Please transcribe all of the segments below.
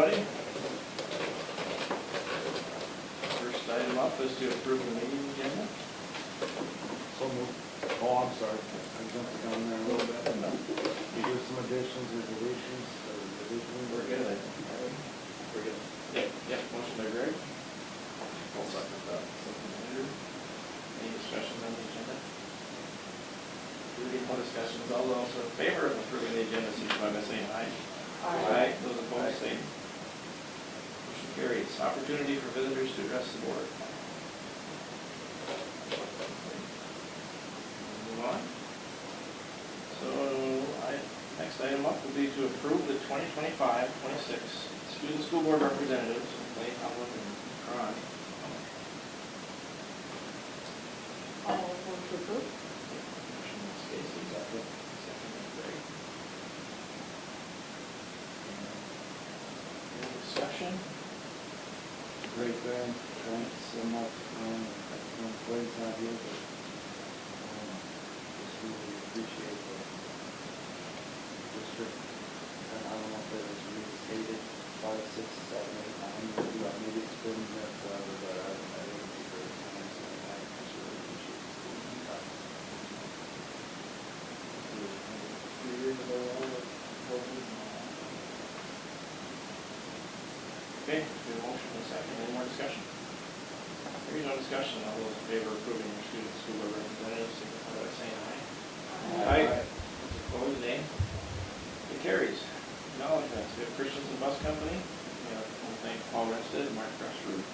everybody. First item up is to approve the meeting agenda. So moved. Oh, I'm sorry. I jumped down there a little bit. You do some additions or deletions, We're good, I think. We're good. Yeah, motion by Greg. I'll second that. Second by Andrew. Any discussion on the agenda? Any more discussions? All those in favor of approving the agenda, signify by saying aye. Aye. Those opposed, same. Motion carries. Opportunity for visitors to address the board. Move on. So, next item up will be to approve the 2025-26 student school board representatives, Clay, Howland, and Cron. All move to approve. Motion by Stacy, second by Greg. Any discussion? great band, thanks so much. Play's not here, but just really appreciate the district. And I don't know if it was reinstated 5, 6, 7, 8, 9. Maybe it's been there forever, but I think it's a great time. So I just really appreciate the school being back. 3 years ago, okay, we have a motion and a second. Any more discussion? Hearing no discussion, all those in favor of approving your student school board representatives, signify by saying aye. Aye. Opposed, nay. It carries. Acknowledgements. We have Christensen Bus Company. We have, I thank Paul Renstead and Mark Grassroot.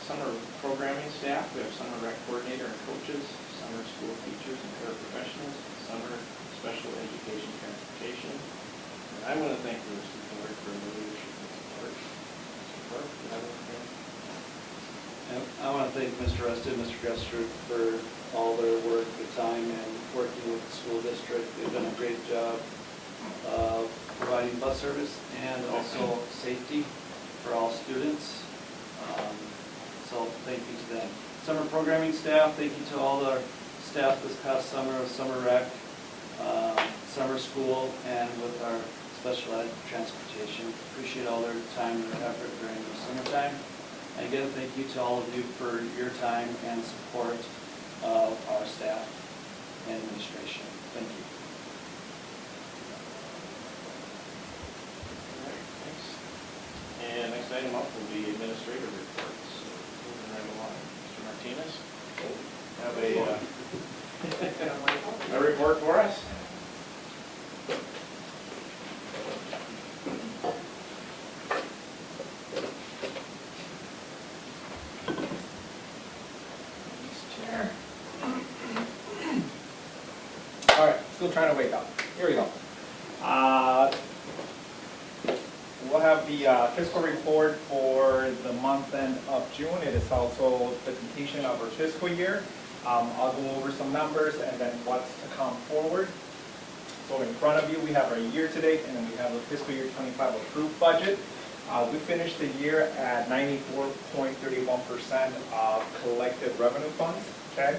Summer programming staff. We have summer rec coordinator and coaches, summer school teachers and paraprofessionals, summer special education transportation. And I want to thank the board for the leadership and support. Support, do you have anything? I want to thank Mr. Rested, Mr. Grassroot for all their work, the time, and working with the school district. They've done a great job of providing bus service and also safety for all students. So thank you to them. Summer programming staff, thank you to all our staff this past summer of summer rec, summer school, and with our special ed transportation. Appreciate all their time and their effort during the summertime. And again, thank you to all of you for your time and support of our staff and administration. Thank you. All right, thanks. And next item up will be administrative reports. Moving right along. Mr. Martinez, have a report for us? All right, still trying to wake up. Here we go. We'll have the fiscal report for the month end of June. It is also the completion of our fiscal year. I'll go over some numbers and then what's to come forward. So in front of you, we have our year to date, and then we have the fiscal year 25 approved budget. We finished the year at 94.31% of collected revenue funds. Okay.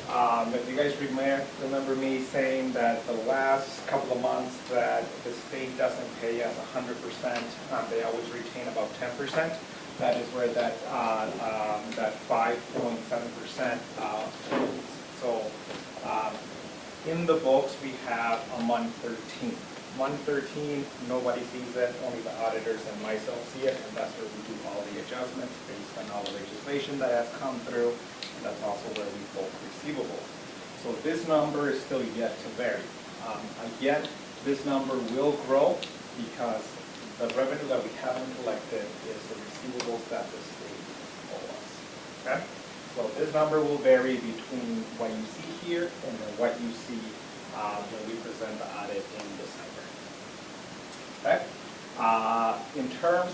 If you guys remember me saying that the last couple of months that the state doesn't pay us 100%, they always retain about 10%. That is where that 5.7%. So in the books we have a month 13. Month 13, nobody sees it, only the auditors and myself see it, and that's where we do all the adjustments based on all the legislation that has come through. That's also where we book receivables. So this number is still yet to vary. Again, this number will grow because the revenue that we haven't collected is the receivables that the state owes us. Okay? So this number will vary between what you see here and then what you see when we present the audit in December. Okay? In terms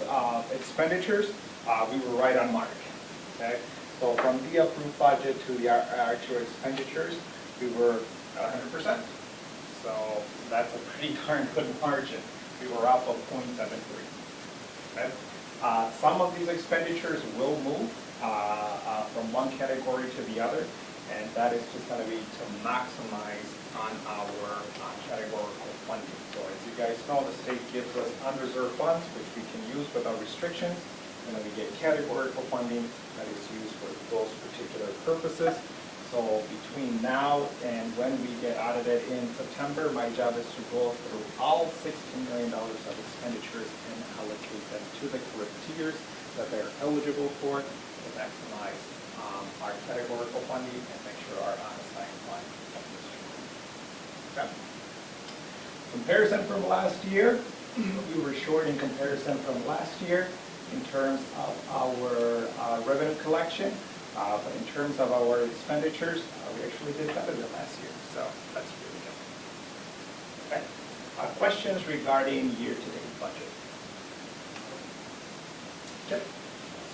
of expenditures, we were right on mark. Okay, so from the approved budget to the actual expenditures, we were at 100%. So that's a pretty darn good margin. We were up of 0.73. Okay, some of these expenditures will move from one category to the other. And that is just gonna be to maximize on our categorical funding. So as you guys know, the state gives us unreserved funds, which we can use without restrictions. And then we get categorical funding that is used for those particular purposes. So between now and when we get audited in September, my job is to go through all $16 million of expenditures and allocate them to the correct tiers that they're eligible for to maximize our categorical funding and make sure our unassigned fund is okay. Comparison from last year, we were short in comparison from last year in terms of our revenue collection. But in terms of our expenditures, we actually did better than last year, so that's really good. Okay. Questions regarding year-to-date budget? Okay.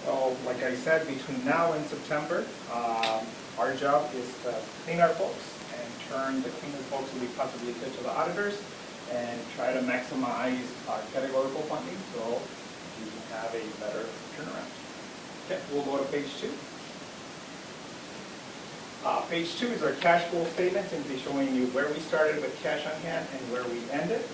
So, like I said, between now and September, our job is to clean our books and turn the cleaner books we possibly could to the auditors and try to maximize our categorical funding so we can have a better turnaround. Okay, we'll go to page 2. Page 2 is our cash flow statement, and be showing you where we started with cash on hand and where we ended.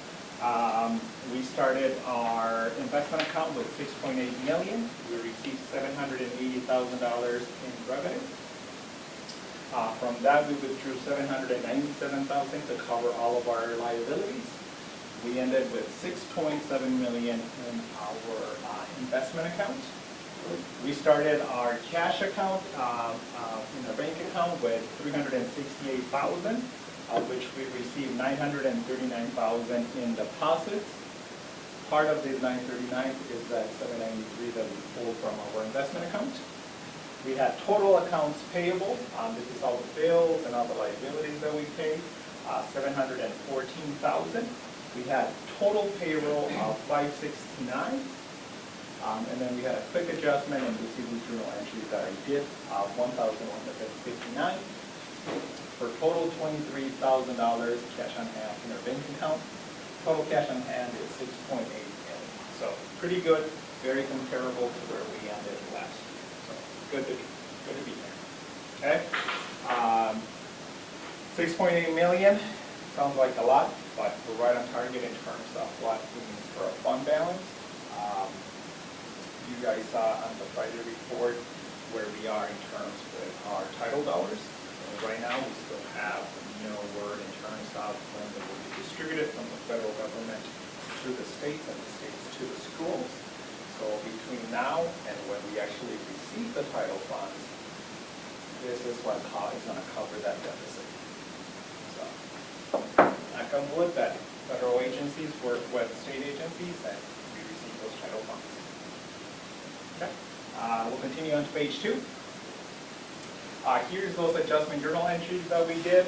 We started our investment account with $6.8 million. We received $780,000 in revenue. From that, we withdrew $797,000 to cover all of our liabilities. We ended with $6.7 million in our investment account. We started our cash account in our bank account with $368,000, of which we received $939,000 in deposits. Part of this $939 is that $793 that we pulled from our investment account. We had total accounts payable. This is all the bills and all the liabilities that we paid. $714,000. We had total payroll of $569,000. And then we had a quick adjustment in receivable journal entries that I did, $1,159. For total $23,000 cash on hand in our bank account. Total cash on hand is $6.8 million. So pretty good, very comparable to where we ended last year. So good to be there. Okay. $6.8 million sounds like a lot, but we're right on target in terms of what it means for our fund balance. You guys saw on the Friday report where we are in terms with our title dollars. So right now, we still have no word in terms of when they will be distributed from the federal government to the states and the states to the schools. So between now and when we actually receive the title funds, this is what is going to cover that deficit. So, knock on wood that federal agencies work with state agencies and we receive those title funds. Okay. We'll continue on to page 2. Here's those adjustment journal entries that we did.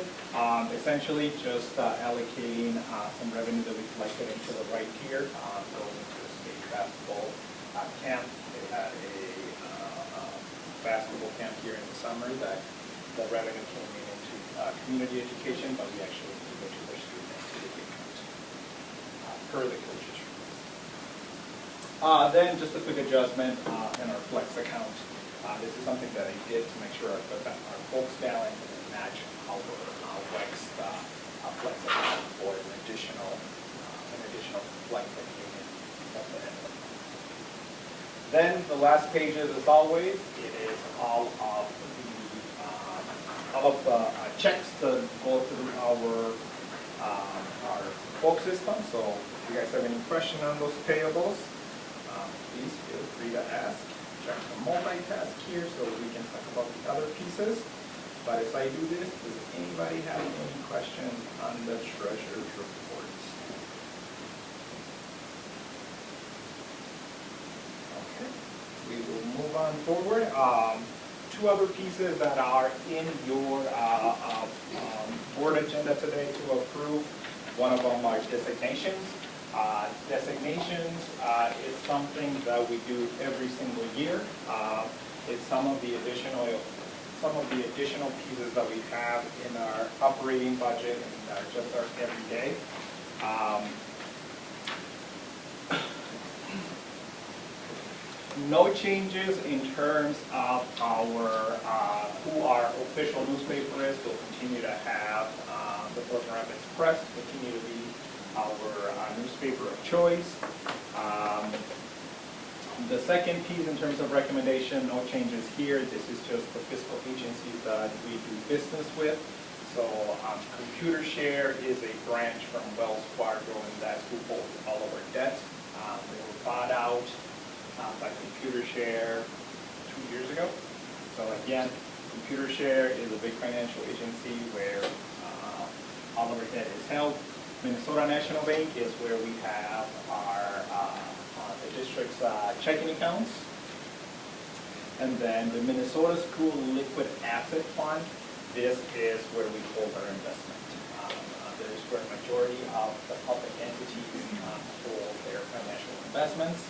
Essentially just allocating some revenue that we collected into the right tier. Goes into the state basketball camp. They had a basketball camp here in the summer that the revenue came in into community education, but we actually gave it to their student activity account per the coach's request. Then just a quick adjustment in our flex account. This is something that I did to make sure our folks balance and match our flex account for an additional flex that came in at the end. Then the last pages, as always, it is all of the checks to go through our folk system. So if you guys have any question on those payables, please feel free to ask. Trying to multitask here so we can talk about the other pieces. But as I do this, does anybody have any questions on the treasurer's report? Okay, we will move on forward. 2 other pieces that are in your board agenda today to approve. One of them are designations. Designations is something that we do every single year. It's some of the additional pieces that we have in our operating budget and just our everyday. No changes in terms of our, who our official newspaper is. We'll continue to have the Pelican Rapids Press continue to be our newspaper of choice. The second piece in terms of recommendation, no changes here. This is just the fiscal agencies that we do business with. So Computer Share is a branch from Wells Fargo, and that's who holds all of our debt. They were bought out by Computer Share 2 years ago. So again, Computer Share is a big financial agency where all of our debt is held. Minnesota National Bank is where we have our the district's checking accounts. And then the Minnesota School Liquid Asset Fund, this is where we hold our investment. This is where the majority of the public entities hold their financial investments.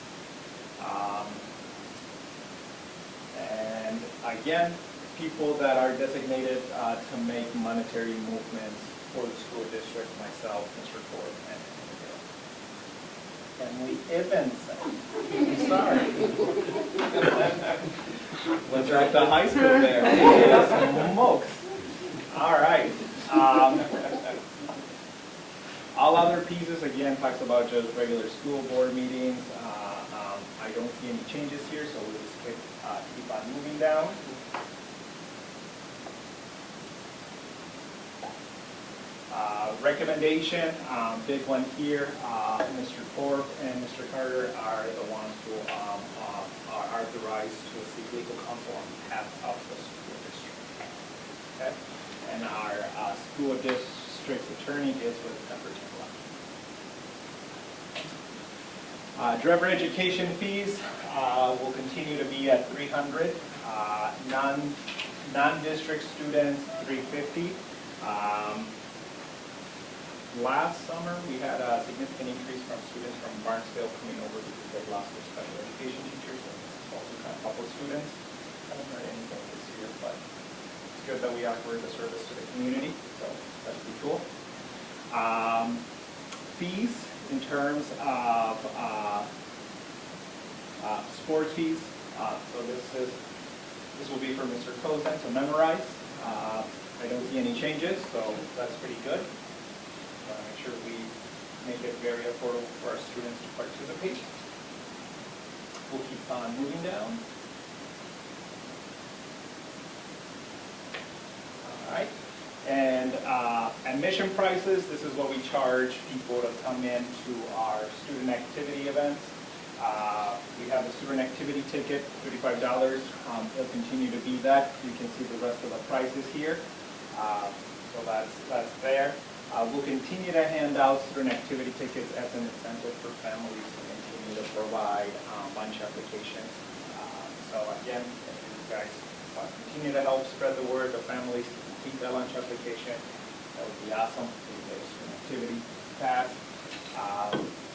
And again, people that are designated to make monetary movements for the school district, myself, Mr. Ford, and Emily Evans. Sorry. Went right to high school there. Yes, smokes. All right. All other pieces, again, talks about just regular school board meetings. I don't see any changes here, so we'll just keep on moving down. Recommendation, big one here, Mr. Thorpe and Mr. Carter are the ones who are authorized to seek legal counsel on behalf of the school district. Okay? And our school district's attorney is with Pemberton. Driver education fees will continue to be at $300. Non-district students, $350. Last summer, we had a significant increase from students from Barnesdale coming over because they lost their special education teachers. So it's also kind of couple students. I haven't heard anything this year, but it's good that we offer the service to the community. So that's pretty cool. Fees in terms of sports fees. So this will be for Mr. Kozan to memorize. I don't see any changes, so that's pretty good. Make sure we make it very affordable for our students to participate. We'll keep on moving down. All right. And admission prices, this is what we charge people to come in to our student activity events. We have a student activity ticket, $35. It'll continue to be that. You can see the rest of the prices here. So that's there. We'll continue to hand out student activity tickets as an incentive for families to continue to provide lunch applications. So again, if you guys continue to help spread the word to families to complete that lunch application, that would be awesome. We get a student activity pass.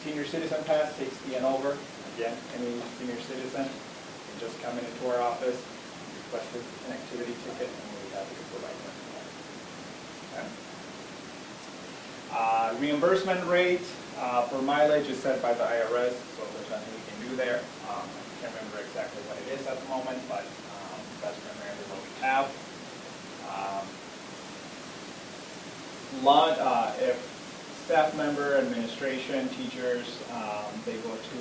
Senior citizen pass, 60 and over. Again, any senior citizen can just come into our office, request an activity ticket, and we'll be happy to provide them. Okay. Reimbursement rate for mileage is set by the IRS, so there's nothing we can do there. I can't remember exactly what it is at the moment, but that's primarily what we have. If staff member, administration, teachers, they go to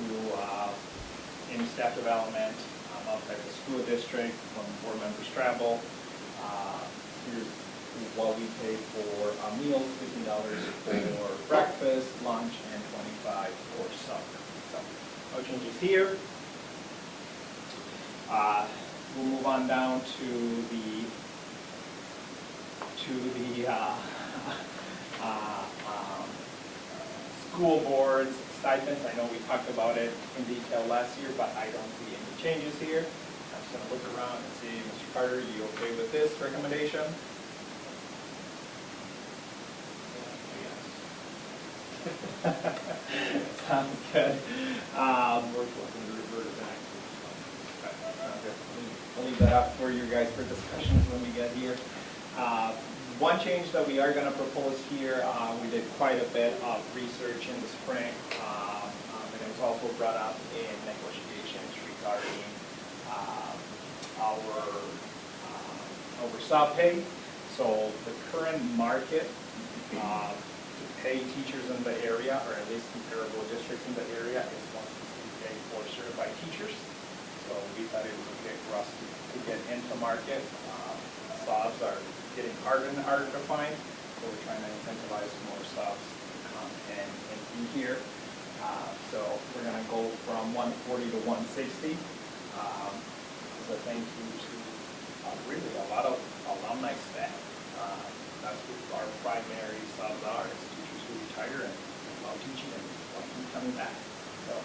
any staff development outside the school district, when board members travel, here's what we pay for meals, $15 for breakfast, lunch, and $25 for supper. So no changes here. We'll move on down to the school board's stipends. I know we talked about it in detail last year, but I don't see any changes here. I'm just going to look around and see, Mr. Carter, are you okay with this recommendation? Sounds good. I'll leave that up for you guys for discussions when we get here. One change that we are going to propose here, we did quite a bit of research in the spring, and it was also brought up in negotiations regarding our sub pay. So the current market to pay teachers in the area, or at least comparable districts in the area, is $160K for certified teachers. So we thought it was okay for us to get into market. Subs are getting harder and harder to find, so we're trying to incentivize more subs to come and be here. So we're going to go from 140 to 160. So thank you to really a lot of alumni staff. That's who our primary subs are, is teachers who retire and love teaching and want to keep coming back. So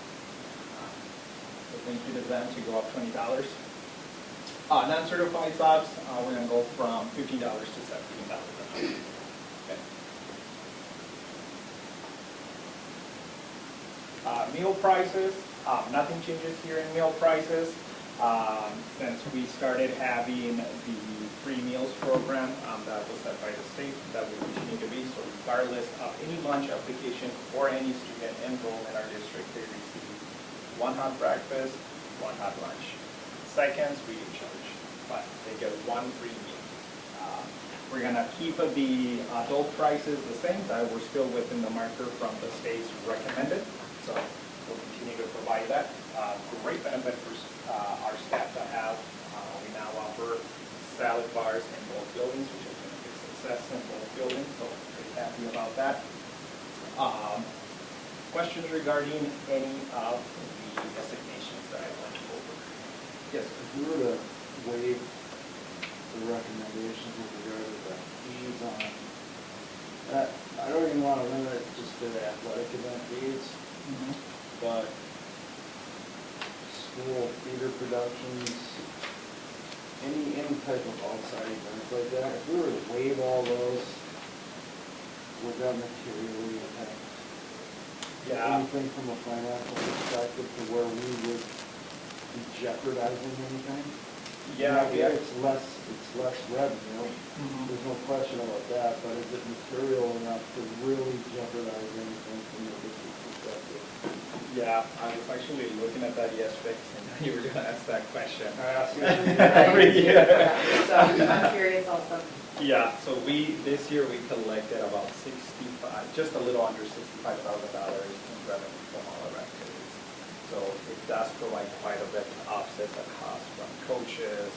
thank you to them to go up $20. Non-certified subs, we're going to go from $15 to $17 an hour. Okay. Meal prices, nothing changes here in meal prices. Since we started having the free meals program that was set by the state, that will continue to be. So regardless of any lunch application or any student enrolled in our district, they receive one hot breakfast, one hot lunch. Seconds, we do charge, but they get one free meal. We're going to keep the adult prices the same, that we're still within the marker from the state's recommended. So we'll continue to provide that. Great benefit for our staff to have. We now offer salad bars in both buildings, which has been a big success in both buildings, so pretty happy about that. Questions regarding any of the designations that I went over? Yes. If we were to waive the recommendations with regard to the fees on, I don't even want to limit it just to the athletic event fees, but school theater productions, any type of outside events like that, if we were to waive all those, would that materially impact anything from a financial perspective to where we would be jeopardizing anything? Yeah, It's less revenue, there's no question about that, but is it material enough to really jeopardize anything from the district perspective? Yeah, I was actually looking at that yesterday, and you were going to ask that question. Every year. So I'm curious also. Yeah, so this year we collected about just a little under $65,000 in revenue from all of our activities. So it does provide quite a bit to offset the cost from coaches,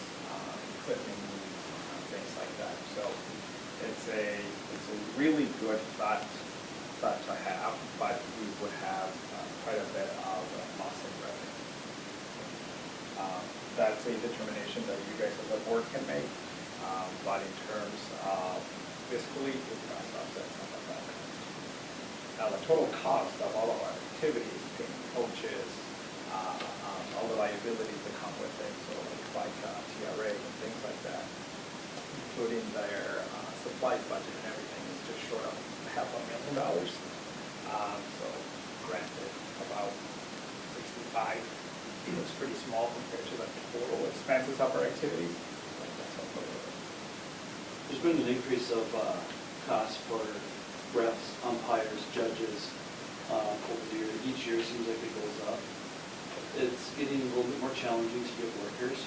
equipment needs, things like that. So it's a really good thought to have, but we would have quite a bit of loss in revenue. That's a determination that you guys as a board can make, but in terms of fiscally, it does offset some of that. Now, the total cost of all of our activities, paying coaches, all the liabilities that come with it, so like TRA and things like that, including their supplies budget and everything, is just short of $500,000. So granted, about 65, it's pretty small compared to the total expenses of our activities. There's been an increase of costs for refs, umpires, judges over the year. Each year seems like it goes up. It's getting a little bit more challenging to get workers.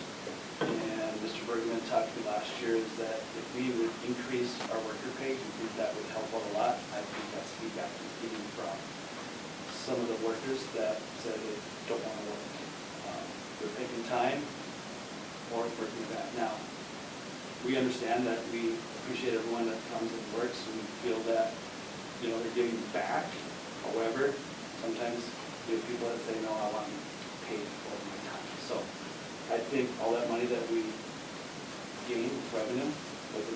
And Mr. Bergman talked to me last year is that if we would increase our worker pay, we think that would help out a lot. I think that's feedback we're getting from some of the workers that said they don't want to work. They're taking time or working back. Now, we understand that we appreciate everyone that comes and works, and we feel that, they're giving back. However, sometimes we have people that say, no, I want to be paid for my time. So I think all that money that we gain with revenue, with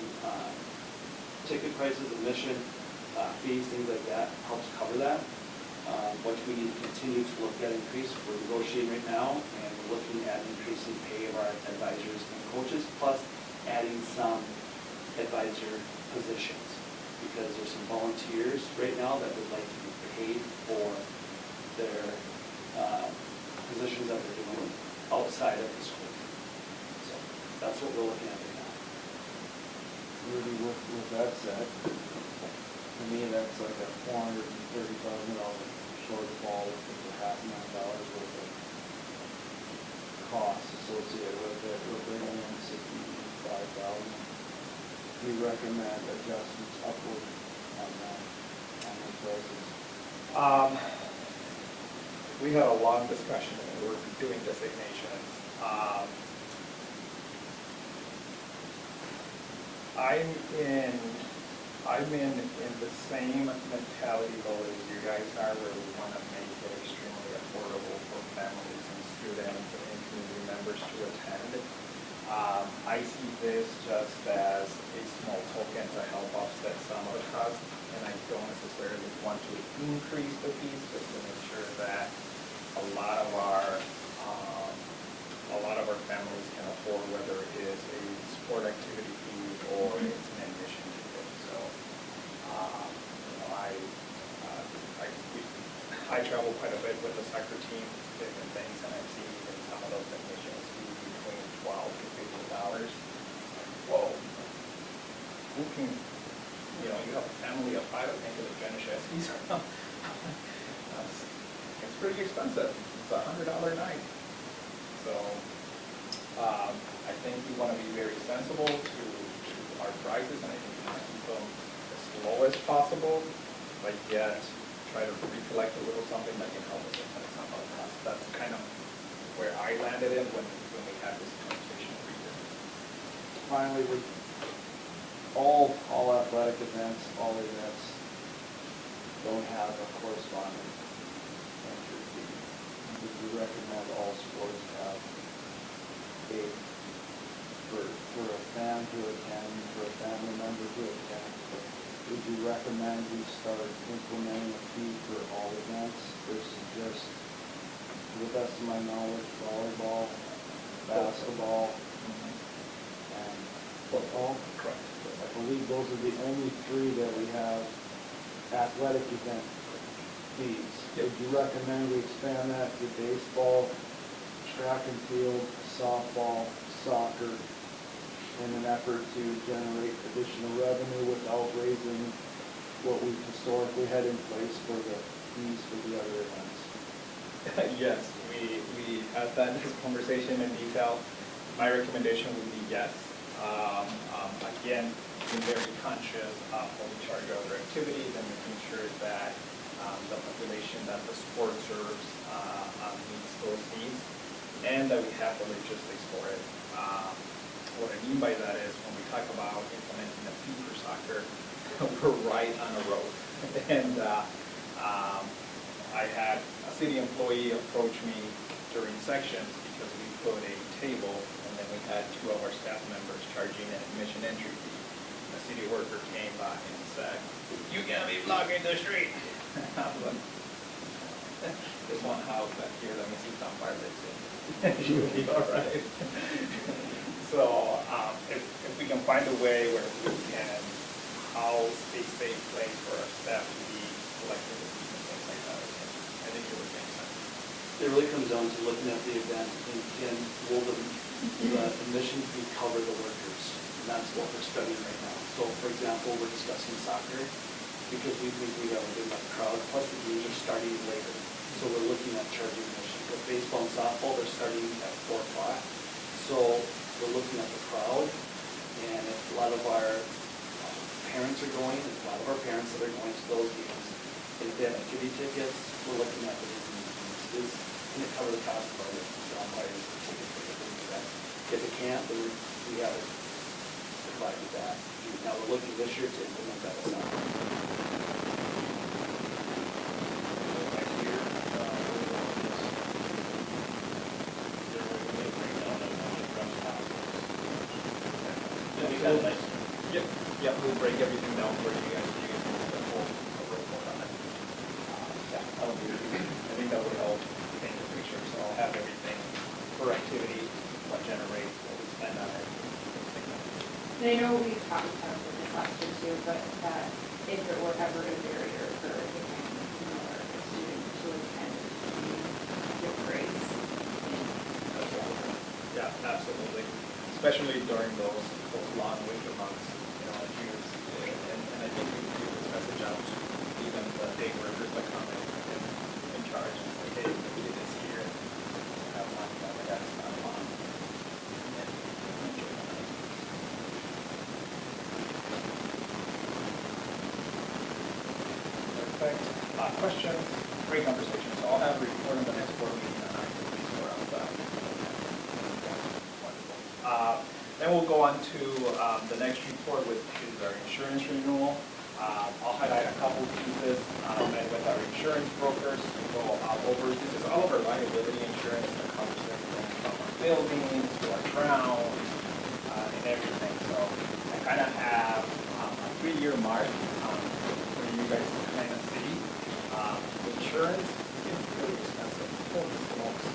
ticket prices, admission, fees, things like that, helps cover that. What we need to continue to look at increase, we're negotiating right now, and we're looking at increasing pay of our advisors and coaches, plus adding some advisor positions, because there's some volunteers right now that would like to be paid for their positions that they're doing outside of the school. So that's what we're looking at right now. Really, with that said, to me, that's like a $430,000 shortfall with $500,000 worth of costs associated with it, we're bringing in $65,000. We recommend adjustments upward on that, on the prices. We had a long discussion when we were doing designations. I'm in the same mentality though as you guys are, where we want to make it extremely affordable for families and students and community members to attend. I see this just as a small token to help offset some of the costs, and I don't necessarily want to increase the fees, just to make sure that a lot of our families can afford, whether it is a sport activity fee or it's an admission ticket. So, I travel quite a bit with the soccer team, different things, and I've seen even some of those admissions be between $12 to $15. Whoa, who can, you have a family of 5, I think, of the Genesheski's. It's pretty expensive. It's $100 a night. So, I think we want to be very sensible to our prices, and I think we want to keep them as low as possible, but yet try to recollect a little something that can help us with some of the costs. That's kind of where I landed in when we had this conversation previously. Finally, we, all athletic events, all events don't have a corresponding entry fee. We recommend all sports have a, for a fan to attend, for a family member to attend. Would you recommend we start implementing a fee for all events versus just, to the best of my knowledge, volleyball, basketball, and football? Correct. I believe those are the only 3 that we have athletic event fees. Yep. Would you recommend we expand that to baseball, track and field, softball, soccer, in an effort to generate additional revenue without raising what we've historically had in place for the fees for the other events? Yes, we had that conversation in detail. My recommendation would be yes. Again, being very conscious of when we charge other activities and making sure that the population that the sport serves meets those needs, and that we have the logistics for it. What I mean by that is when we talk about implementing a fee for soccer, we're right on a road. And I had a city employee approach me during sections because we put a table and then we had 2 of our staff members charging an admission entry fee. A city worker came by and said, "You can't be blocking the street." I was like, "There's one house back here, let me see how far that's in." She would be all right. So if we can find a way where we can house a safe place for our staff to be collecting the fees and things like that, I think it would make sense. It really comes down to looking at the event and can will the admission fee cover the workers? And that's what we're studying right now. So for example, we're discussing soccer because we think we have a big enough crowd, plus the games are starting later. So we're looking at charging admission. With baseball and softball, they're starting at 4 o'clock. So we're looking at the crowd, and if a lot of our parents are going, there's a lot of our parents that are going to those games. And if they have activity tickets, we're looking at the is can it cover the cost of our umpires, ticket things like that. If it can't, then we have it provided that. Now we're looking this year to implement that as well. Next year, there will be a breakdown of how much runs costs. That'd be kind of nice. Yep, we'll break everything down for you guys, so you guys can get a full report on it. Yeah, that would be, I think that would help paint the picture, so I'll have everything per activity, what generates, what we spend on it, things like that. And I know we've talked about this last year too, but that if it were ever a barrier for a family or a student to attend, give grace. Absolutely. Yeah, absolutely. Especially during those long winter months, and I think we can give this message out to even the day workers that come in charge and say, hey, we did this here, and have one, that's not aspect. Questions, great conversation. So I'll have a report on the next board meeting on please go around that. Then we'll go on to the next report, which is our insurance renewal. I'll highlight a couple pieces. Met with our insurance brokers to go over, this is all of our liability insurance that covers everything from our buildings to our grounds and everything. So I kind of have a 3-year mark for you guys to kind of see. Insurance is really expensive. Holy smokes.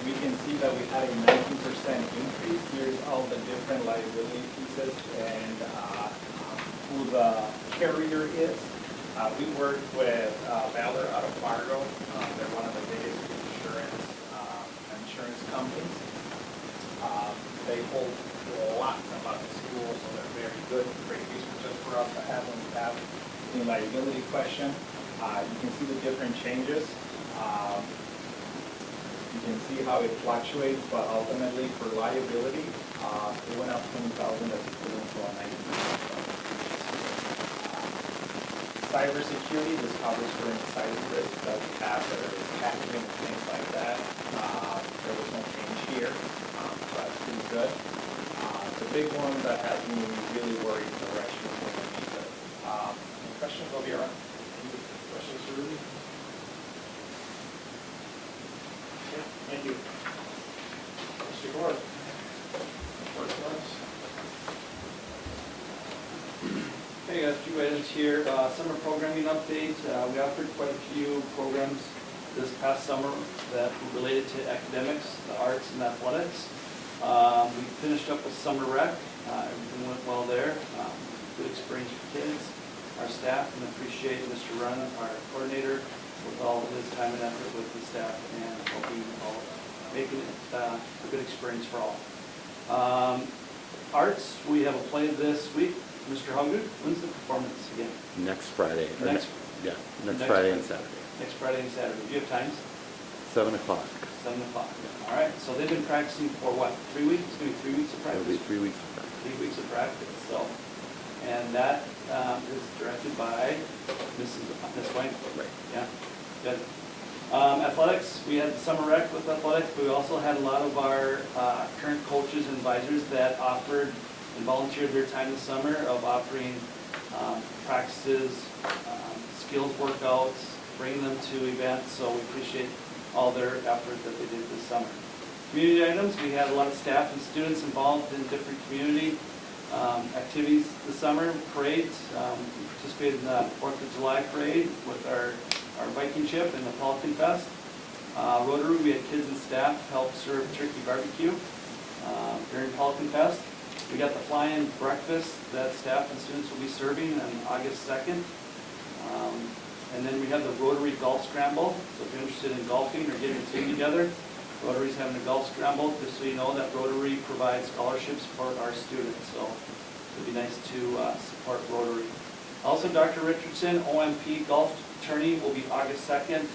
We can see that we had a 19% increase. Here's all the different liability pieces and who the carrier is. We work with Valor out of Fargo. They're one of the biggest insurance companies. They hold lots and lots of schools, so they're very good, great resources for us to have when we have any liability question. You can see the different changes. You can see how it fluctuates, but ultimately for liability, it went up 20,000, that's equivalent to a 19%. Cybersecurity, this covers for any cyber risk that we have, whether it's hacking and things like that. There was no change here, so that's pretty good. The big one that has me really worried is the direction of the visa. Any questions? I'll be around. Any questions for Ruby? Yeah, thank you. Mr. Gord. First ones. Okay, got a few items here. Summer programming update. We offered quite a few programs this past summer that were related to academics, the arts, and athletics. We finished up with summer rec. Everything went well there. Good experience for kids, our staff, and appreciate Mr. Run, our coordinator, with all of his time and effort with the staff and helping all, making it a good experience for all. Arts, we have a play this week. Mr. Huggood, when's the performance again? Next Friday. Next Friday and Saturday. Next Friday and Saturday. Do you have times? 7 o'clock. 7 o'clock. All right, so they've been practicing for what, 3 weeks? It's going to be 3 weeks of practice? It'll be 3 weeks of practice. 3 weeks of practice, so. And that is directed by Miss White. Right. Yeah, good. Athletics, we had the summer rec with athletics, but we also had a lot of our current coaches and advisors that offered and volunteered their time this summer of offering practices, skills workouts, bringing them to events, so we appreciate all their effort that they did this summer. Community items, we had a lot of staff and students involved in different community activities this summer. Parades, we participated in the 4th of July parade with our Viking ship and the Pelican Fest. Rotary, we had kids and staff help serve turkey barbecue during Pelican Fest. We got the fly-in breakfast that staff and students will be serving on August 2nd. And then we have the Rotary Golf Scramble. So if you're interested in golfing or getting a team together, Rotary's having a golf scramble, just so you know that Rotary provides scholarships for our students. So it'd be nice to support Rotary. Also, Dr. Richardson, OMP Golf Tourney will be August 2nd.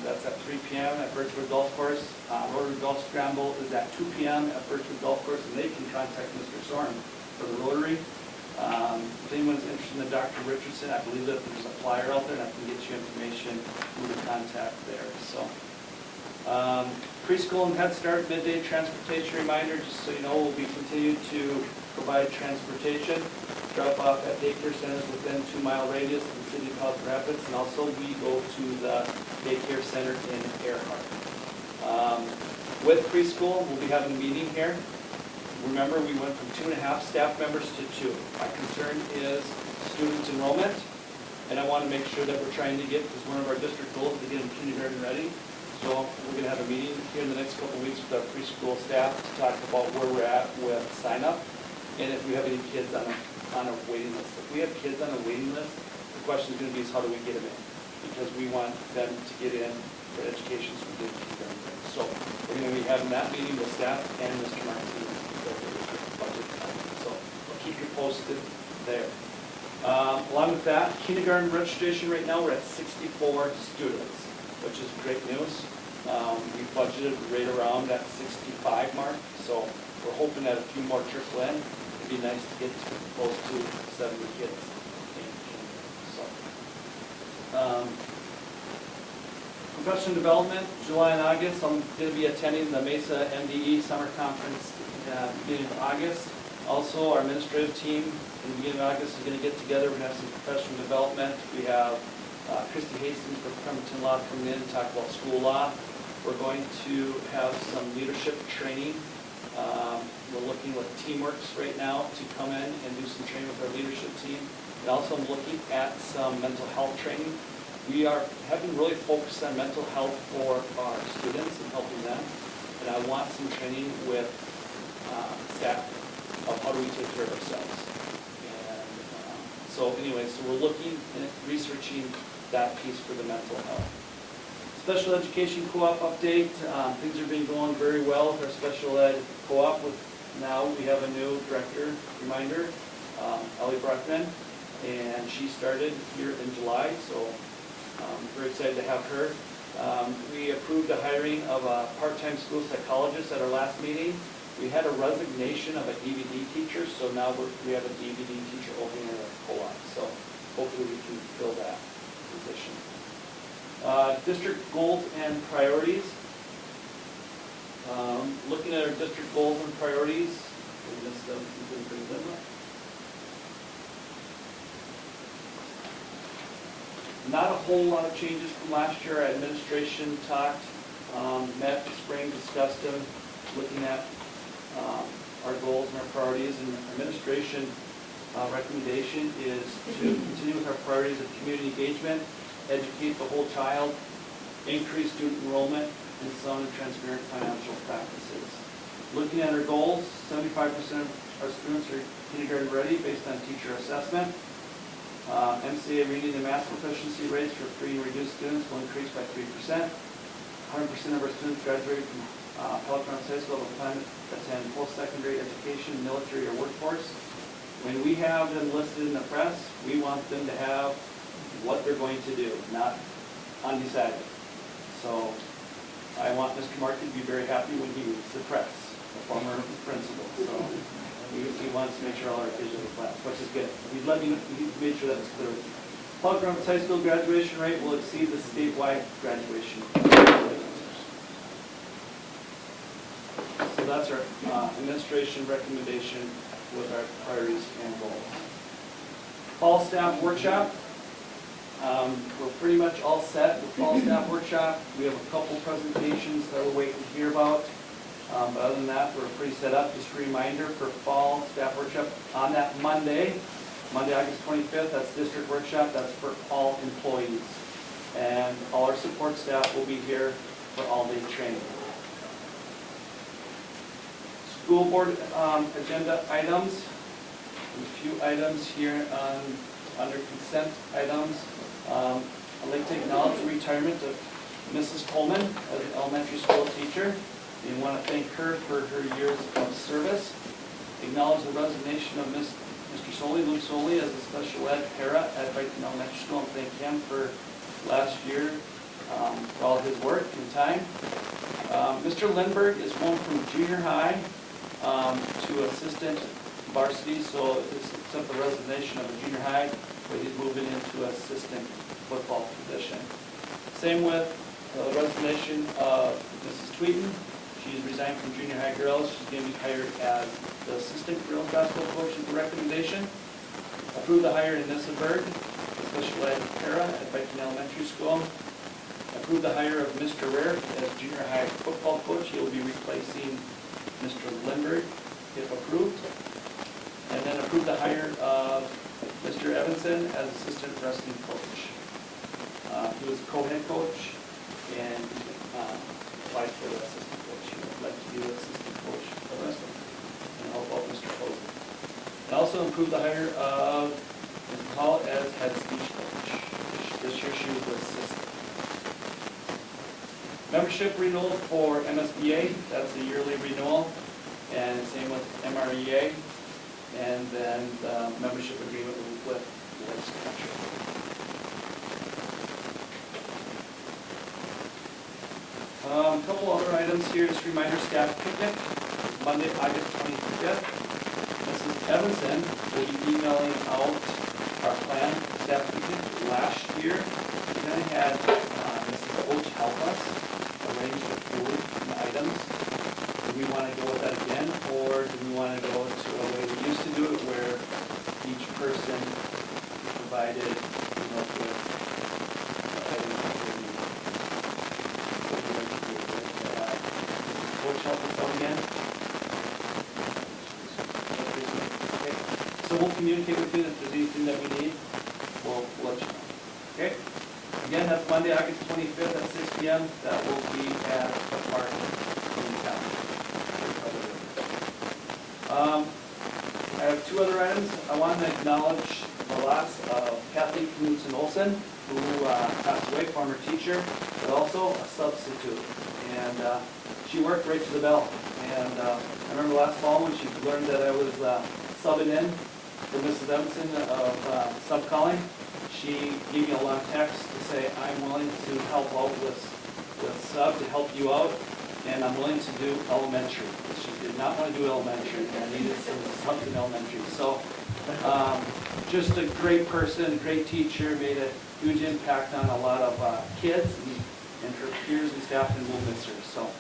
That's at 3 p.m. at Birchwood Golf Course. Rotary Golf Scramble is at 2 p.m. at Birchwood Golf Course, and they can contact Mr. Sorn for the Rotary. If anyone's interested in Dr. Richardson, I believe that there's a flyer out there, and I can get you information who to contact there. So, preschool and Head Start midday transportation reminder, just so you know, we'll be continued to provide transportation, drop off at daycare centers within 2-mile radius of the city of South Rapids, and also we go to the daycare center in Earhart. With preschool, we'll be having a meeting here. Remember, we went from 2.5 staff members to 2. My concern is student enrollment, and I want to make sure that we're trying to get, because one of our district goals is to get them kindergarten ready. So we're going to have a meeting here in the next couple of weeks with our preschool staff to talk about where we're at with sign up, and if we have any kids on a waiting list. If we have kids on a waiting list, the question is going to be is how do we get them in? Because we want them to get in for education so we get kindergarten. So we're going to be having that meeting with staff and Mr. Martin. So we'll keep you posted there. Along with that, kindergarten registration right now, we're at 64 students, which is great news. We budgeted right around that 65 mark, so we're hoping that a few more trickle in. It'd be nice to get close to 70 kids in kindergarten. Professional development, July and August, I'm going to be attending the Mesa MDE Summer Conference beginning of August. Also, our administrative team in the beginning of August is going to get together. We're going to have some professional development. We have Christy Hastings from Cumberton Law coming in to talk about school law. We're going to have some leadership training. We're looking with Teamworks right now to come in and do some training with our leadership team. And also I'm looking at some mental health training. We have been really focused on mental health for our students and helping them. And I want some training with staff of how do we take care of ourselves. And so we're looking and researching that piece for the mental health. Special education co-op update. Things are being going very well with our special ed co-op. Now we have a new director, reminder, Ellie Brockman, and she started here in July, so I'm very excited to have her. We approved the hiring of a part-time school psychologist at our last meeting. We had a resignation of a DVD teacher, so now we have a DVD teacher opening in our co-op, so hopefully we can fill that position. District goals and priorities. Looking at our district goals and priorities, we missed them, we didn't bring them up. Not a whole lot of changes from last year. Our administration talked, met this spring, discussed them, looking at our goals and our priorities. And administration recommendation is to continue with our priorities of community engagement, educate the whole child, increase student enrollment, and sound and transparent financial practices. Looking at our goals, 75% of our students are kindergarten ready based on teacher assessment. MCA reading and math proficiency rates for free and reduced students will increase by 3%. 100% of our students graduate from Pelican High School with a plan to attend post-secondary education, military, or workforce. When we have them listed in the press, we want them to have what they're going to do, not undecided. So I want Mr. Markey to be very happy when he reads the press, the former principal. So he wants to make sure all our kids are in class, which is good. He made sure that's clear. Pelican High School graduation rate will exceed the statewide graduation rate. So that's our administration recommendation with our priorities and goals. Fall staff workshop. We're pretty much all set with fall staff workshop. We have a couple presentations that we're waiting to hear about. But other than that, we're pretty set up. Just a reminder for fall staff workshop on that Monday, August 25th, that's district workshop. That's for all employees. And all our support staff will be here for all-day training. School board agenda items. A few items here under consent items. I'd like to acknowledge the retirement of Mrs. Coleman as an elementary school teacher. We want to thank her for her years of service. Acknowledge the resignation of Mr. Soley, Luke Soley, as a special ed para at Pelican Elementary School, and thank him for last year for all his work and time. Mr. Lindbergh is going from junior high to assistant varsity, so it's except the resignation of the junior high, but he's moving into assistant football position. Same with the resignation of Mrs. Tweeten. She's resigned from junior high girls. She's going to be hired as the assistant girls basketball coach with the recommendation. Approve the hire of Nissa Berg, special ed para at Pelican Elementary School. Approve the hire of Mr. Rare as junior high football coach. He will be replacing Mr. Lindbergh if approved. And then approve the hire of Mr. Evanson as assistant wrestling coach. He was a co-head coach and applied for the assistant coach. He would like to be the assistant coach of wrestling and help out Mr. Posey. And also approve the hire of Ms. Hall as head speech coach. This year she was the assistant. Membership renewal for MSBA, that's a yearly renewal, and same with MREA, and then the membership agreement with the legislature. A couple other items here, just reminder, staff picnic, Monday, August 25th. Mrs. Evanson will be emailing out our planned staff picnic. Last year, we gonna have Mrs. Coach help us arrange the food and items. Do we wanna go with that again, or do we wanna go to a way we used to do it where each person provided, with items that they need? What do you like to do? Mrs. Coach help us out again? Okay. So we'll communicate with you if there's anything that we need, we'll let you know. Okay? Again, that's Monday, August 25th at 6 PM. That will be at the park in town. I have two other items. I want to acknowledge the loss of Kathleen Knudsen Olson, who passed away, former teacher, but also a substitute. And she worked right to the bell. And I remember last fall when she learned that I was subbing in for Mrs. Emerson of sub-calling, she gave me a long text to say, I'm willing to help out with sub to help you out, and I'm willing to do elementary. She did not want to do elementary, and I needed some subs in elementary. So just a great person, great teacher, made a huge impact on a lot of kids and her peers and staff, and we'll miss her. So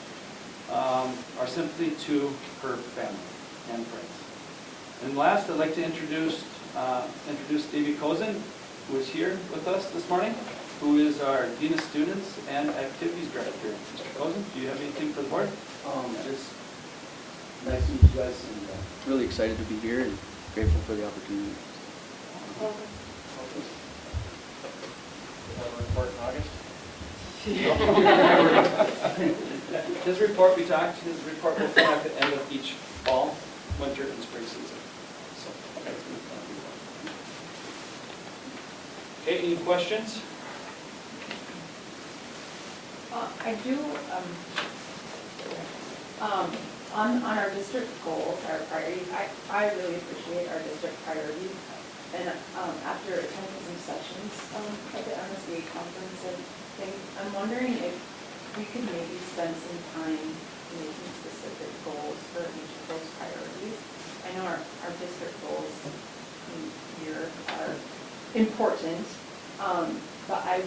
our sympathy to her family and friends. And last, I'd like to introduce Davey Cozen, who is here with us this morning, who is our Dean of Students and Activities Director. Mr. Cozen, do you have anything for the board? Just nice to meet you guys, and really excited to be here and grateful for the opportunity. Report in August? His report, his report will come at the end of each fall, winter, and spring season. So, okay. Okay, any questions? I do, on our district goals, our priorities, I really appreciate our district priorities. And after attending some sessions at the MSBA conference and things, I'm wondering if we could maybe spend some time making specific goals for each of those priorities. I know our district goals here are important, but I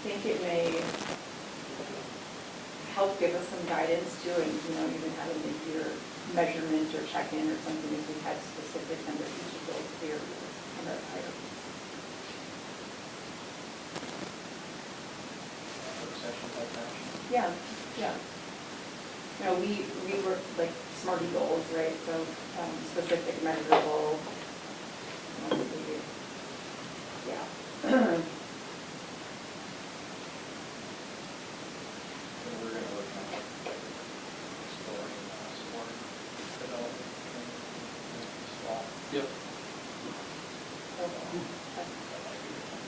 think it may help give us some guidance too, and even have a mid-year measurement or check-in or something if we had specifics under each of those areas and our priorities. Session type action? Yeah. We work like SMARTY goals, right? So specific, measurable. Yeah. And we're going to work on exploring sport development this fall. Yep.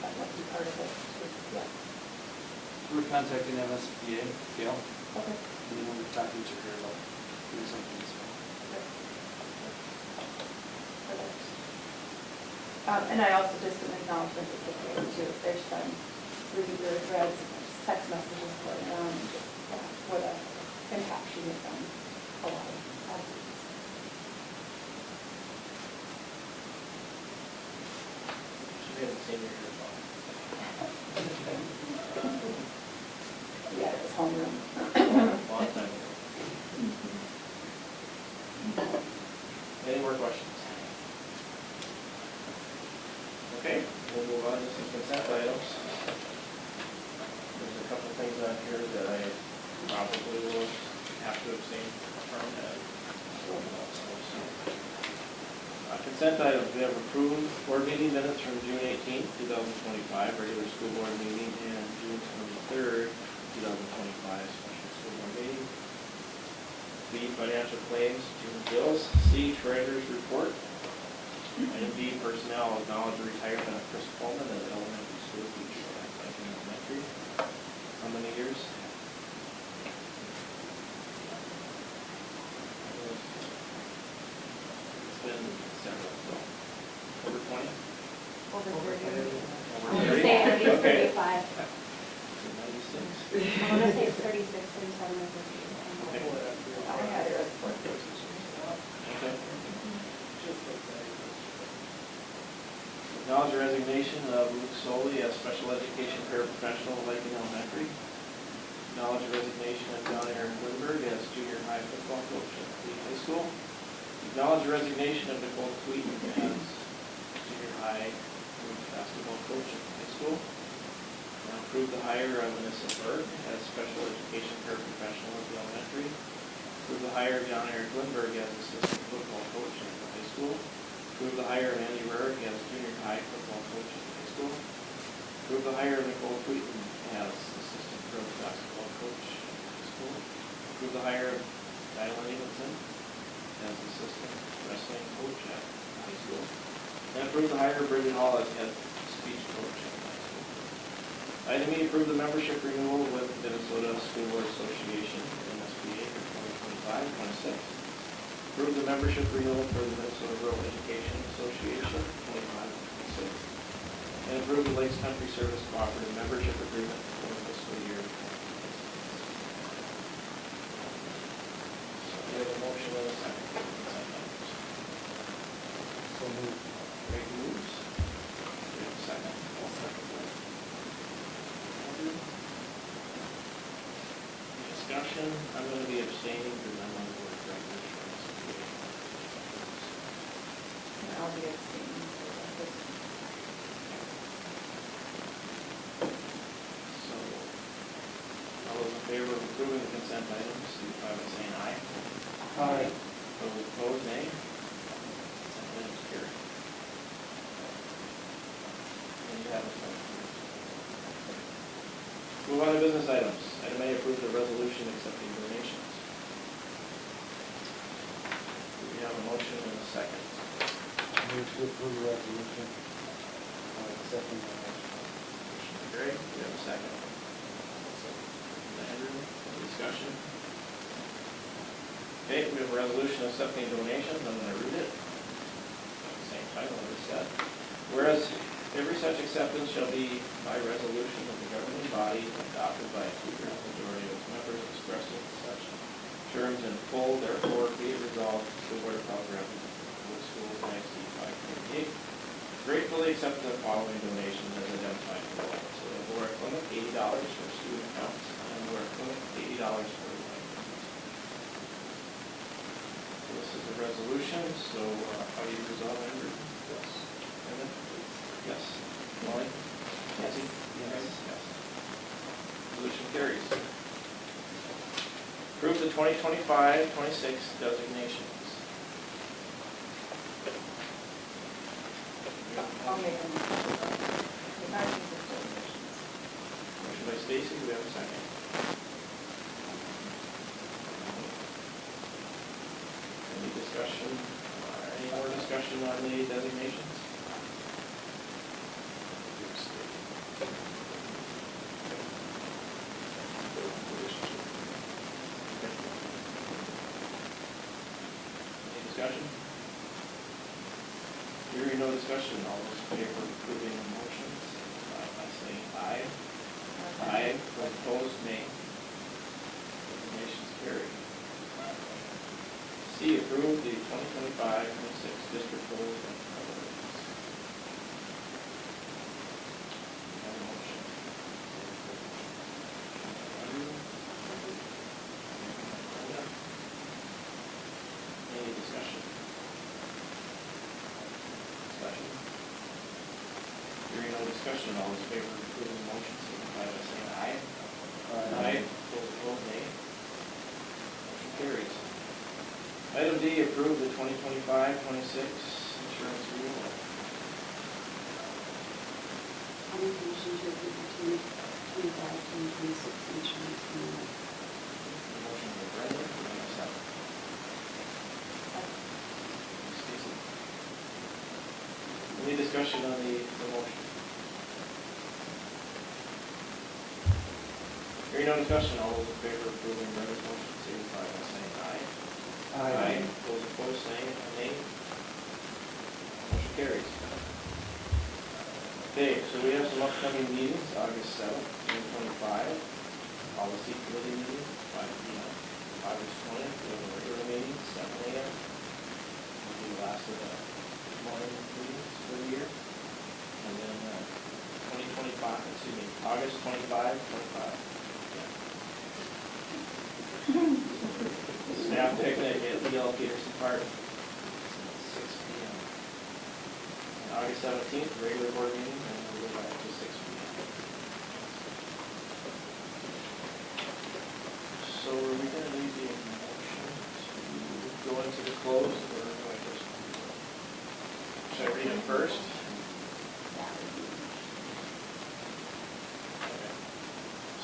That might be part of it. Yeah. We're contacting MSBA, Gail, Okay. and then we're talking to her about doing something. And I also just an acknowledgement to take away too, if there's some really good threads, text messages going on, just what a impact she made on a lot of athletes. She made the senior year fall. Yeah, it was homeroom. Long time ago. Any more questions? Okay, we'll move on to some consent items. There's a couple things on here that I probably will have to abstain from. Consent items, we have approved board meeting minutes from June 18th, 2025, regular school board meeting, and June 23rd, 2025, special school board meeting. B, financial claims, June bills. C, treasurer's report. Item B, personnel, acknowledge the retirement of Chris Coleman as elementary school teacher at Pelican Elementary. How many years? It's been several, so, over 20? Over 30. Over I'm 30? gonna say at least Okay. 35. 96? I'm gonna say it's 36, 37, or 38. Okay. I had it as 40. Okay. Acknowledge the resignation of Luke Soley as special education paraprofessional at Pelican Elementary. Acknowledge the resignation of John Aaron Woodberg as junior high football coach at Wheaton High School. Acknowledge the resignation of Nicole Tweeten as junior high women's basketball coach at the high school. Now approve the hire of Vanessa Berg as special education paraprofessional at the elementary. Approve the hire of John Aaron Woodberg as assistant football coach at the high school. Approve the hire of Andy Rurick as junior high football coach at the high school. Approve the hire of Nicole Tweeten as assistant girls basketball coach at the high school. Approve the hire of Dylan Eagleton as assistant wrestling coach at the high school. And approve the hire of Bridget Hall as head speech coach at the high school. Item E, approve the membership renewal with Minnesota School Board Association, MSBA, for 2025-26. Approve the membership renewal for the Minnesota Rural Education Association, 25-26. And approve the Lakes Country Service Cooperative Membership Agreement for the fiscal year 2026. So we have a motion and a second. So moved. Greg moves. We have a second. I'll second that. Andrew? Any discussion? I'm going to be abstaining because I'm on the board of directors for this meeting. And I'll be abstaining. So, all those in favor of approving the consent items, signify by saying aye. Aye. Those opposed, nay. Consent items carried. And you have a second. Move on to business items. Item A, approve the resolution accepting donations. We have a motion and a second. Move to approve the resolution. Accepting the motion. Motion by Greg, we have a second. Andrew, any discussion? Okay, we have a resolution accepting donations. I'm going to read it. Same title as said. Whereas every such acceptance shall be by resolution of the governing body adopted by a two-thirds majority of its members expressing such terms in full, therefore be it resolved, the School Board of Health Representatives Schools NXT 528 gratefully accept the following donations as identified below. So the Laura Clinic, $80 for student accounts, and Laura Clinic, $80 for the life. So this is a resolution, so how do you resolve, Andrew? Yes. Brenda? Yes. Molly? Nancy? Yes. Yes. Resolution carries. Approve the 2025-26 designations. I'll make a motion. Regarding the donations. Motion by Stacy, do we have a second? Any discussion, any more discussion on the designations? Any discussion? Hearing no discussion, all those in favor of approving the motions, by saying aye. Aye. Those opposed, nay. Designations carried. C, approve the 2025-26 district goals and priorities. Have a motion. Any discussion? Discussion? Hearing no discussion, all those in favor of approving the motion, signify by saying aye. Aye. Those opposed, nay. Motion carries. Item D, approve the 2025-26 insurance renewal. I'll make a motion to approve the 2025-2026 insurance renewal. Motion by Brenda, do we have a second? Stacy? Any discussion on the motion? Hearing no discussion, all those in favor of approving Brenda's motion, signify by saying aye. Aye. Those opposed, saying nay. Motion carries. Okay, so we have some upcoming meetings, August 7th, 2025. Policy committee meeting, 5 p.m. August 20th, we have a regular meeting, 7 a.m. Will be the last of the morning meetings for the year. August 25. Staff picnic at L. Peterson Park, 6 p.m. And August 17th, regular board meeting, and we'll go back to 6 p.m. So are we gonna need the motion to go into the closed, or do I just? Should I read it first? Okay.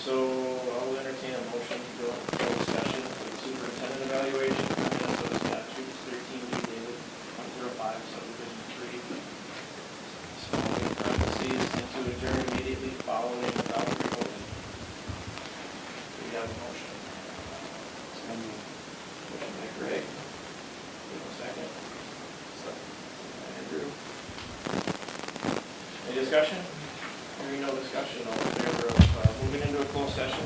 So I'll entertain a motion to go into closed session for the superintendent evaluation, pursuant to the statutes 13D David 105 subdivision 3. Small parentheses, and to adjourn immediately following without revoting. We have a motion. Motion by Greg. Give a second. Andrew. Any discussion? Hearing no discussion, all in favor of moving into a closed session,